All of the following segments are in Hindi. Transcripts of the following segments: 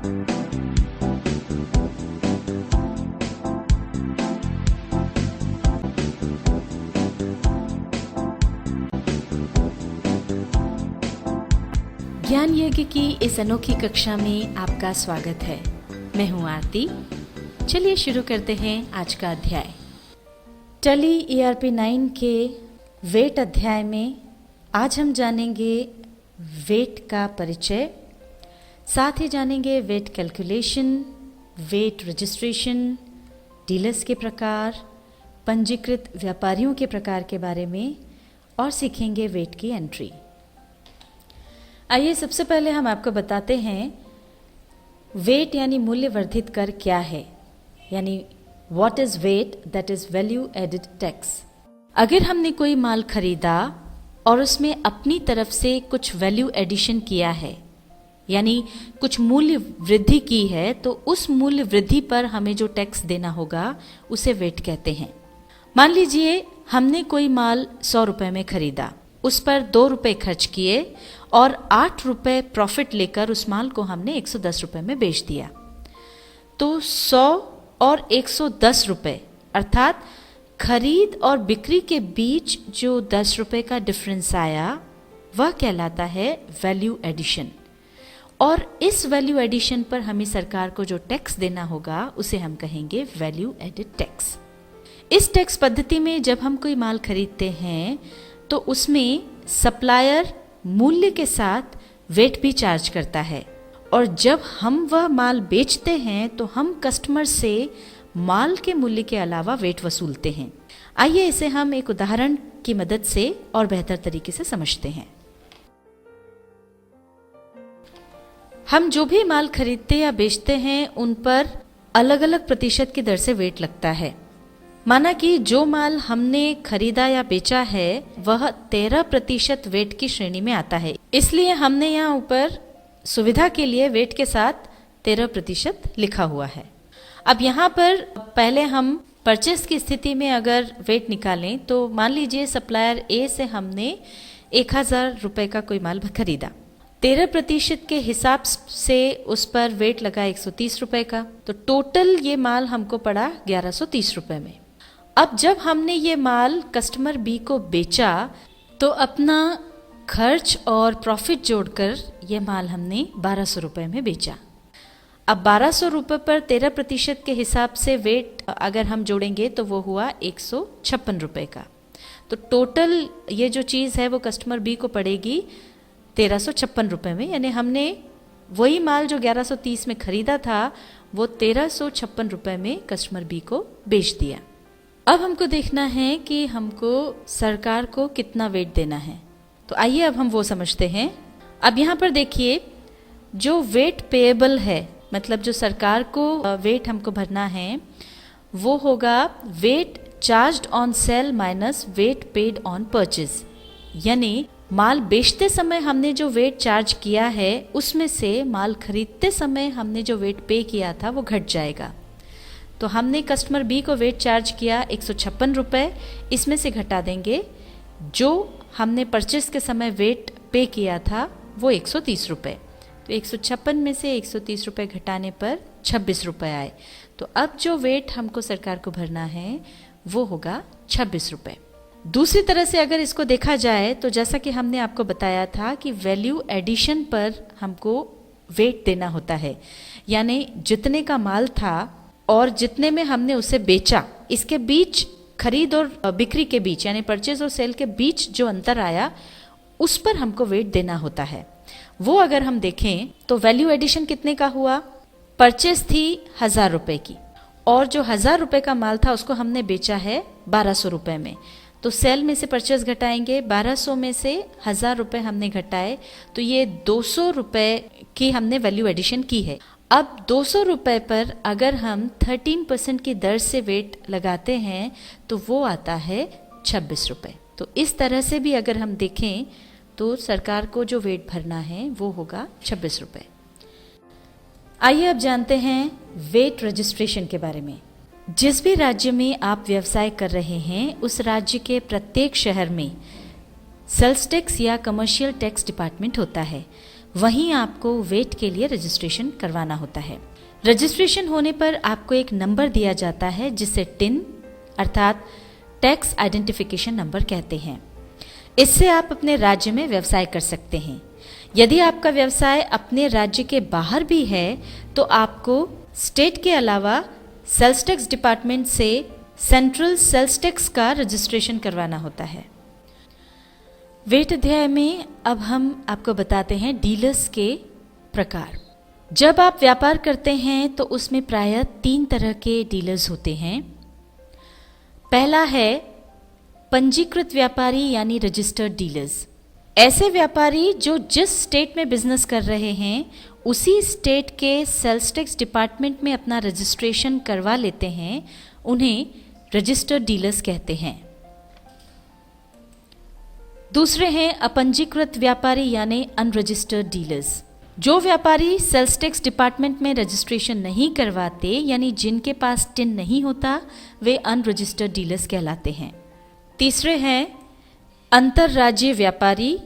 ज्ञान यज्ञ की इस अनोखी कक्षा में आपका स्वागत है। मैं हूं आरती। चलिए शुरू करते हैं आज का अध्याय। टैली ERP 9 के वेट अध्याय में आज हम जानेंगे वेट का परिचय, साथ ही जानेंगे VAT calculation, VAT registration, dealers के प्रकार, पंजीकृत व्यापारियों के प्रकार के बारे में और सीखेंगे वेट की एंट्री। आइए सबसे पहले हम आपको बताते हैं वेट यानी मूल्य वर्धित कर क्या है, यानी what is VAT, that is value added tax. अगर हमने कोई माल खरीदा और उसमें अपनी तरफ से कुछ वैल्यू एडिशन किया है, यानी कुछ मूल्य वृद्धि की है, तो उस मूल्य वृद्धि पर हमें जो टैक्स देना होगा उसे वेट कहते हैं। मान लीजिए हमने कोई माल 100 रुपए में खरीदा, उस पर 2 रुपए खर्च किए और 8 रुपए प्रॉफिट लेकर उस माल को हमने 110 रुपए में बेच दिया। तो 100 और 110 रुपए अर्थात खरीद और बिक्री के बीच जो 10 रुपए का डिफरेंस आया वह कहलाता है वैल्यू एडिशन। और इस वैल्यू एडिशन पर हमें सरकार को जो टैक्स देना होगा उसे हम कहेंगे वैल्यू एडेड टैक्स। इस टैक्स पद्धति में जब हम कोई माल खरीदते हैं तो उसमें सप्लायर मूल्य के साथ वेट भी चार्ज करता है, और जब हम वह माल बेचते हैं तो हम कस्टमर से माल के मूल्य के अलावा वेट वसूलते हैं। आइए इसे हम एक उदाहरण की मदद से और बेहतर तरीके से समझते हैं। हम जो भी माल खरीदते या बेचते हैं उन पर अलग अलग प्रतिशत की दर से वेट लगता है। माना कि जो माल हमने खरीदा या बेचा है वह 13% वेट की श्रेणी में आता है, इसलिए हमने यहाँ ऊपर सुविधा के लिए वेट के साथ 13% लिखा हुआ है। अब यहाँ पर पहले हम परचेस की स्थिति में अगर वेट निकालें तो मान लीजिए सप्लायर ए से हमने 1000 रुपए का कोई माल खरीदा, 13% के हिसाब से उस पर वेट लगा 130 रुपए का, तो टोटल ये माल हमको पड़ा 1130 रुपए में। अब जब हमने ये माल कस्टमर बी को बेचा तो अपना खर्च और प्रॉफिट जोड़कर ये माल हमने 1200 रुपए में बेचा। अब 1200 रुपए पर 13% के हिसाब से वेट अगर हम जोड़ेंगे तो वो हुआ 156 रुपए का। तो टोटल ये जो चीज़ है वो कस्टमर बी को पड़ेगी 1356 रुपए में, यानी हमने वही माल जो 1130 में खरीदा था वो 1356 रुपए में कस्टमर बी को बेच दिया। अब हमको देखना है कि हमको सरकार को कितना वेट देना है, तो आइए अब हम वो समझते हैं। अब यहाँ पर देखिए जो वेट पेएबल है, मतलब जो सरकार को वेट हमको भरना है वो होगा VAT charged on sale minus VAT paid on purchase. यानी माल बेचते समय हमने जो वेट चार्ज किया है उसमें से माल खरीदते समय हमने जो वेट पे किया था वो घट जाएगा। तो हमने कस्टमर बी को वेट चार्ज किया 156 रुपए, इसमें से घटा देंगे जो हमने परचेस के समय वेट पे किया था वो 130 रुपए। तो 156 में से 130 रुपए घटाने पर 26 रुपए आए। तो अब जो वेट हमको सरकार को भरना है वो होगा 26 रुपए। दूसरी तरह से अगर इसको देखा जाए तो जैसा कि हमने आपको बताया था कि वैल्यू एडिशन पर हमको वेट देना होता है, यानी जितने का माल था और जितने में हमने उसे बेचा, इसके बीच खरीद और बिक्री के बीच यानी परचेज और सेल के बीच जो अंतर आया उस पर हमको वेट देना होता है। वो अगर हम देखें तो वैल्यू एडिशन कितने का हुआ, परचेज थी 1000 रुपए की और जो 1000 रुपए का माल था उसको हमने बेचा है 1200 रुपए में। तो सेल में से परचेज घटाएंगे, 1200 में से 1000 रुपए हमने घटाए तो ये 200 रुपए की हमने वैल्यू एडिशन की है। अब 200 रुपए पर अगर हम 13% की दर से वेट लगाते हैं तो वो आता है 26 रुपए। तो इस तरह से भी अगर हम देखें तो सरकार को जो वेट भरना है वो होगा 26 रुपए। आइए अब जानते हैं वेट रजिस्ट्रेशन के बारे में। जिस भी राज्य में आप व्यवसाय कर रहे हैं उस राज्य के प्रत्येक शहर में सेल्स टैक्स या कमर्शियल टैक्स डिपार्टमेंट होता है। वहीं आपको वेट के लिए रजिस्ट्रेशन करवाना होता है। रजिस्ट्रेशन होने पर आपको एक नंबर दिया जाता है जिसे टिन अर्थात टैक्स आइडेंटिफिकेशन नंबर कहते हैं। इससे आप अपने राज्य में व्यवसाय कर सकते हैं। यदि आपका व्यवसाय अपने राज्य के बाहर भी है तो आपको स्टेट के अलावा सेल्स टैक्स डिपार्टमेंट से सेंट्रल सेल्स टैक्स का रजिस्ट्रेशन करवाना होता है। वेट अध्याय में अब हम आपको बताते हैं डीलर्स के प्रकार। जब आप व्यापार करते हैं तो उसमें प्रायः 3 तरह के डीलर्स होते हैं। पहला है पंजीकृत व्यापारी यानी रजिस्टर्ड डीलर्स। ऐसे व्यापारी जो जिस स्टेट में बिजनेस कर रहे हैं उसी स्टेट के सेल्स टैक्स डिपार्टमेंट में अपना रजिस्ट्रेशन करवा लेते हैं, उन्हें रजिस्टर्ड डीलर्स कहते हैं। दूसरे हैं अपंजीकृत व्यापारी यानी अनरजिस्टर्ड डीलर्स। जो व्यापारी सेल्स टैक्स डिपार्टमेंट में रजिस्ट्रेशन नहीं करवाते यानी जिनके पास टिन नहीं होता, वे अनरजिस्टर्ड डीलर्स कहलाते हैं। तीसरे हैं अंतरराज्यीय व्यापारी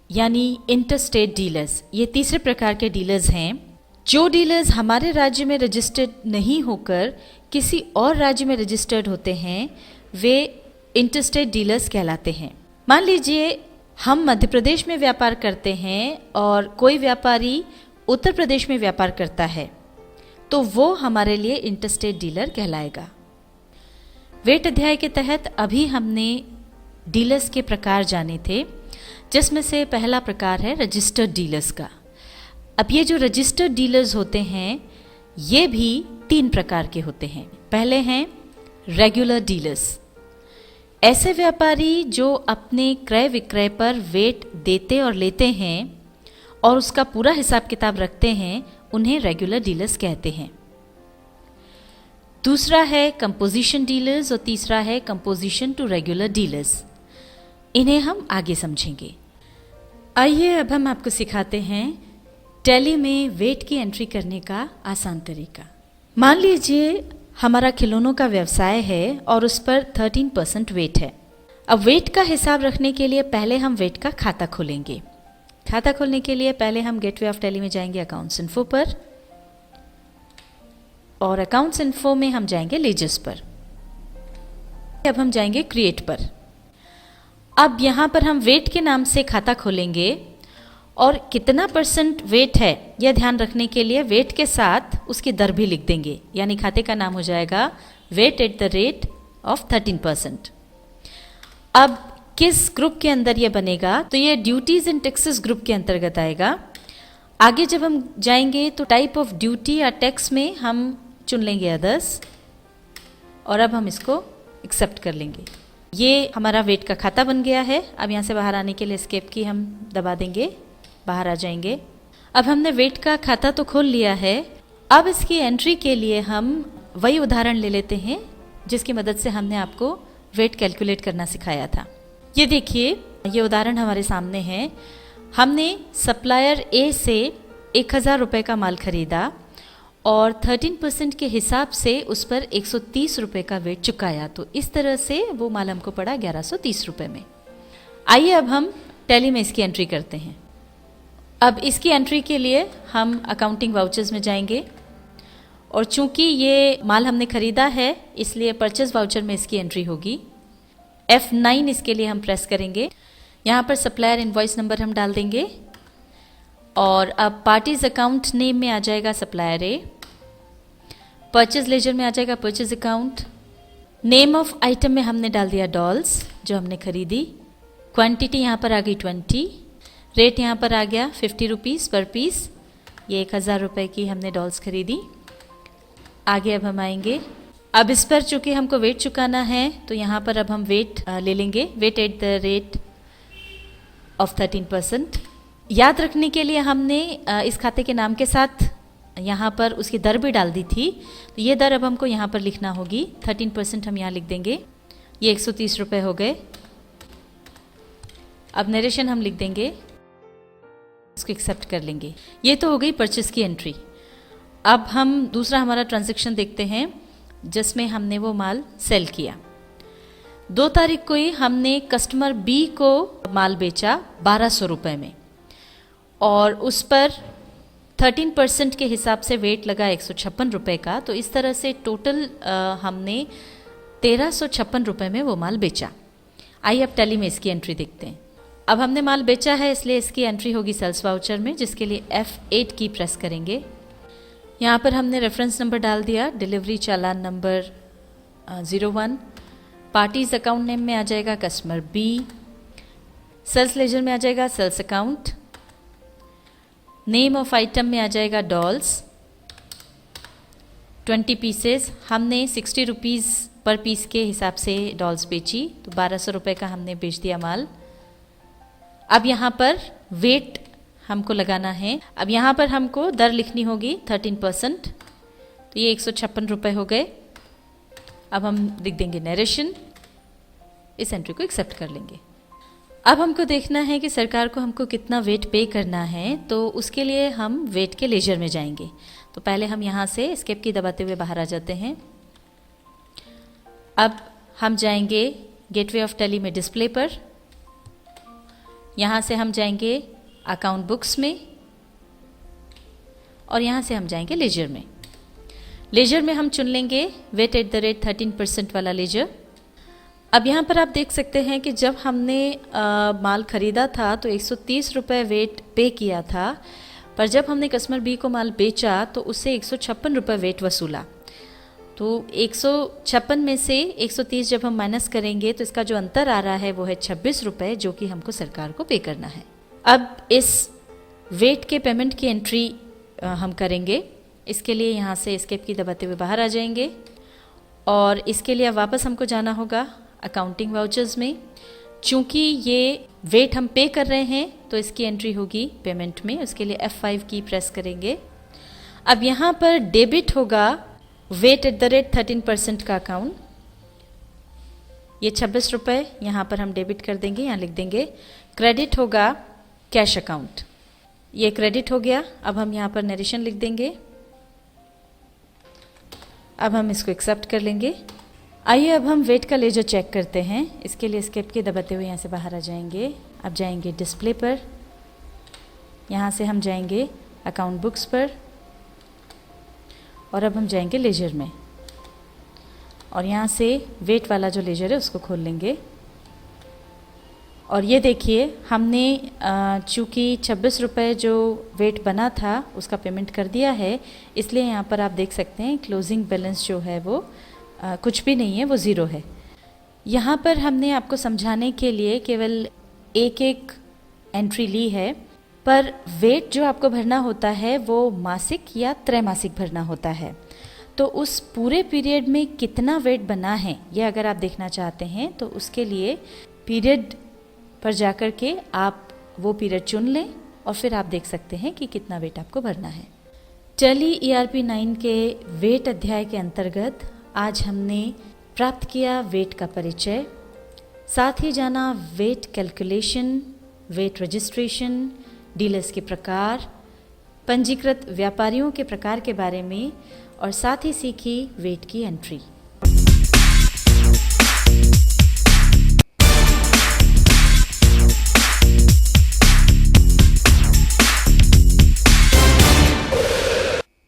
यानी इंटरस्टेट डीलर्स। ये तीसरे प्रकार के डीलर्स हैं। जो डीलर्स हमारे राज्य में रजिस्टर्ड नहीं होकर किसी और राज्य में रजिस्टर्ड होते हैं वे इंटरस्टेट डीलर्स कहलाते हैं। मान लीजिए हम मध्य प्रदेश में व्यापार करते हैं और कोई व्यापारी उत्तर प्रदेश में व्यापार करता है तो वो हमारे लिए इंटरस्टेट डीलर कहलाएगा। वेट अध्याय के तहत अभी हमने डीलर्स के प्रकार जाने थे, जिसमें से पहला प्रकार है रजिस्टर्ड डीलर्स का। अब ये जो रजिस्टर्ड डीलर्स होते हैं ये भी 3 प्रकार के होते हैं। पहले हैं रेगुलर डीलर्स। ऐसे व्यापारी जो अपने क्रय विक्रय पर वेट देते और लेते हैं और उसका पूरा हिसाब किताब रखते हैं, उन्हें रेगुलर डीलर्स कहते हैं। दूसरा है कंपोजिशन डीलर्स और तीसरा है कंपोजिशन टू रेगुलर डीलर्स। इन्हें हम आगे समझेंगे। आइए अब हम आपको सिखाते हैं टैली में वेट की एंट्री करने का आसान तरीका। मान लीजिए हमारा खिलौनों का व्यवसाय है और उस पर 13% वेट है। अब वेट का हिसाब रखने के लिए पहले हम वेट का खाता खोलेंगे। खाता खोलने के लिए पहले हम गेटवे ऑफ टैली में जाएंगे अकाउंट्स इन्फो पर और अकाउंट्स इन्फो में हम जाएंगे लेजर्स पर। अब हम जाएंगे क्रिएट पर। अब यहाँ पर हम वेट के नाम से खाता खोलेंगे और कितना % वेट है यह ध्यान रखने के लिए वेट के साथ उसकी दर भी लिख देंगे, यानी खाते का नाम हो जाएगा VAT at the rate of 13%। अब किस ग्रुप के अंदर यह बनेगा तो ये ड्यूटीज एंड टैक्सेस ग्रुप के अंतर्गत आएगा। आगे जब हम जाएंगे तो टाइप ऑफ ड्यूटी या टैक्स में हम चुन लेंगे अदर्स और अब हम इसको एक्सेप्ट कर लेंगे। ये हमारा वेट का खाता बन गया है। अब यहाँ से बाहर आने के लिए एस्केप की हम दबा देंगे, बाहर आ जाएंगे। अब हमने वेट का खाता तो खोल लिया है। अब इसकी एंट्री के लिए हम वही उदाहरण ले लेते हैं जिसकी मदद से हमने आपको वेट कैलकुलेट करना सिखाया था। ये देखिए, ये उदाहरण हमारे सामने है। हमने सप्लायर ए से 1000 रुपये का माल खरीदा और 13% के हिसाब से उस पर 130 रुपये का वेट चुकाया, तो इस तरह से वो माल हमको पड़ा 1130 रुपये में। आइए अब हम टैली में इसकी एंट्री करते हैं। अब इसकी एंट्री के लिए हम अकाउंटिंग वाउचर्स में जाएंगे और चूंकि ये माल हमने खरीदा है इसलिए परचेज वाउचर में इसकी एंट्री होगी। F9 इसके लिए हम प्रेस करेंगे। यहाँ पर सप्लायर इनवॉइस नंबर हम डाल देंगे और अब पार्टीज अकाउंट नेम में आ जाएगा सप्लायर ए, परचेज लेजर में आ जाएगा purchase account, name of item में हमने डाल दिया डॉल्स जो हमने खरीदी, क्वांटिटी यहाँ पर आ गई 20, रेट यहाँ पर आ गया 50 रुपीज़ पर पीस, ये 1000 रुपये की हमने डॉल्स खरीदी। आगे अब हम आएंगे। अब इस पर चूँकि हमको वेट चुकाना है तो यहाँ पर अब हम वेट ले लेंगे, VAT at the rate of 13%। याद रखने के लिए हमने इस खाते के नाम के साथ यहाँ पर उसकी दर भी डाल दी थी, तो ये दर अब हमको यहाँ पर लिखना होगी। 13% हम यहाँ लिख देंगे, ये 130 रुपये हो गए। अब नरेशन हम लिख देंगे, इसको एक्सेप्ट कर लेंगे। ये तो हो गई परचेस की एंट्री। अब हम दूसरा हमारा ट्रांजैक्शन देखते हैं जिसमें हमने वो माल सेल किया। 2 तारीख को ही हमने कस्टमर बी को माल बेचा 1200 रुपये में और उस पर 13% के हिसाब से वेट लगा 156 रुपये का। तो इस तरह से टोटल हमने 1356 रुपये में वो माल बेचा। आइए अब टैली में इसकी एंट्री देखते हैं। अब हमने माल बेचा है, इसलिए इसकी एंट्री होगी सेल्स वाउचर में, जिसके लिए F8 की प्रेस करेंगे। यहाँ पर हमने रेफरेंस नंबर डाल दिया, डिलीवरी चालान नंबर 01, पार्टीज अकाउंट नेम में आ जाएगा कस्टमर B, सेल्स लेजर में आ जाएगा sales account, name of item में आ जाएगा डॉल्स, 20 पीसेस। हमने 60 रुपीज़ पर पीस के हिसाब से डॉल्स बेची, तो 1200 रुपये का हमने बेच दिया माल। अब यहाँ पर वेट हमको लगाना है। अब यहाँ पर हमको दर लिखनी होगी 13%, तो ये 156 रुपये हो गए। अब हम लिख देंगे नरेशन, इस एंट्री को एक्सेप्ट कर लेंगे। अब हमको देखना है कि सरकार को हमको कितना वेट पे करना है, तो उसके लिए हम वेट के लेजर में जाएंगे। तो पहले हम यहाँ से एस्केप की दबाते हुए बाहर आ जाते हैं। अब हम जाएंगे गेटवे ऑफ टैली में डिस्प्ले पर, यहाँ से हम जाएंगे अकाउंट बुक्स में और यहाँ से हम जाएंगे लेजर में। लेजर में हम चुन लेंगे वेट एट द रेट 13% वाला लेजर। अब यहाँ पर आप देख सकते हैं कि जब हमने माल ख़रीदा था तो 130 रुपये वेट पे किया था, पर जब हमने कस्टमर बी को माल बेचा तो उससे 156 रुपये वेट वसूला। तो 156 में से 130 जब हम माइनस करेंगे तो इसका जो अंतर आ रहा है वो है 26 रुपये, जो कि हमको सरकार को पे करना है। अब इस वेट के पेमेंट की एंट्री हम करेंगे। इसके लिए यहाँ से एस्केप की दबाते हुए बाहर आ जाएंगे और इसके लिए वापस हमको जाना होगा अकाउंटिंग वाउचर्स में। चूँकि ये वेट हम पे कर रहे हैं तो इसकी एंट्री होगी पेमेंट में, उसके लिए F5 की प्रेस करेंगे। अब यहाँ पर डेबिट होगा वेट एट द रेट 13% का अकाउंट, ये 26 रुपये यहाँ पर हम डेबिट कर देंगे, यहाँ लिख देंगे। क्रेडिट होगा कैश अकाउंट, ये क्रेडिट हो गया। अब हम यहाँ पर नरेशन लिख देंगे। अब हम इसको एक्सेप्ट कर लेंगे। आइए अब हम वेट का लेजर चेक करते हैं। इसके लिए एस्केप के दबाते हुए यहाँ से बाहर आ जाएंगे। अब जाएंगे डिस्प्ले पर, यहाँ से हम जाएंगे अकाउंट बुक्स पर और अब हम जाएंगे लेजर में और यहाँ से वेट वाला जो लेजर है उसको खोल लेंगे। और ये देखिए हमने चूँकि 26 रुपये जो वेट बना था उसका पेमेंट कर दिया है, इसलिए यहाँ पर आप देख सकते हैं क्लोजिंग बैलेंस जो है वो कुछ भी नहीं है, वो ज़ीरो है। यहाँ पर हमने आपको समझाने के लिए केवल एक एक एंट्री ली है, पर वेट जो आपको भरना होता है वो मासिक या त्रैमासिक भरना होता है। तो उस पूरे पीरियड में कितना वेट बना है ये अगर आप देखना चाहते हैं तो उसके लिए पीरियड पर जाकर के आप वो पीरियड चुन लें और फिर आप देख सकते हैं कि कितना वेट आपको भरना है। टैली ERP 9 के वेट अध्याय के अंतर्गत आज हमने प्राप्त किया वेट का परिचय, साथ ही जाना VAT calculation, VAT registration, dealers के प्रकार, पंजीकृत व्यापारियों के प्रकार के बारे में और साथ ही सीखी वेट की एंट्री।